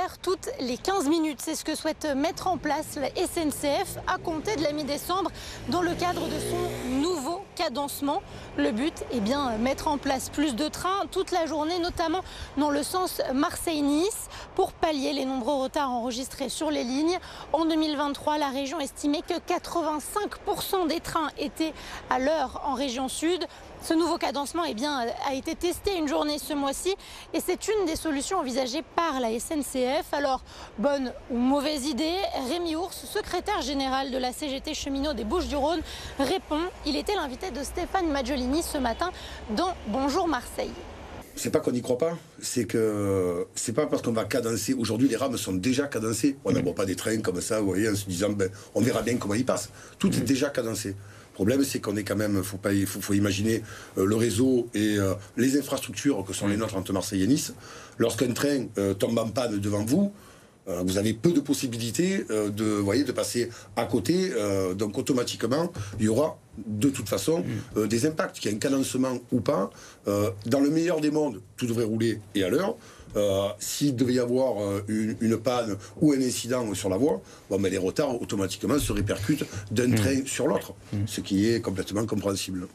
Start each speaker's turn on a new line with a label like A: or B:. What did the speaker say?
A: horaire toutes les 15 minutes. C'est ce que souhaite mettre en place la SNCF à compter de la mi-décembre dans le cadre de son nouveau cadencement. Le but est bien mettre en place plus de trains toute la journée, notamment dans le sens Marseille-Nice, pour pallier les nombreux retards enregistrés sur les lignes. En 2023, la région estimait que 85% des trains étaient à l'heure en région sud. Ce nouveau cadencement a été testé une journée ce mois-ci et c'est une des solutions envisagées par la SNCF. Alors, bonne ou mauvaise idée, Rémi Ours, secrétaire général de la CGT cheminot des Bouches-du-Rhône, répond. Il était l'invité de Stéphane Maggiolini ce matin dans Bonjour Marseille.
B: C'est pas qu'on n'y croit pas, c'est que c'est pas parce qu'on va cadencer. Aujourd'hui, les rames sont déjà cadencées. On n'envoie pas des trains comme ça, vous voyez, en se disant on verra bien comment ils passent. Tout est déjà cadencé. Le problème, c'est qu'on est quand même, faut imaginer le réseau et les infrastructures que sont les nôtres entre Marseille et Nice. Lorsqu'un train tombe en panne devant vous, vous avez peu de possibilités de passer à côté. Donc automatiquement, il y aura de toute façon des impacts, qu'il y ait un cadencement ou pas. Dans le meilleur des mondes, tout devrait rouler et à l'heure. S'il devait y avoir une panne ou un incident sur la voie, les retards automatiquement se répercutent d'un train sur l'autre, ce qui est complètement compréhensible.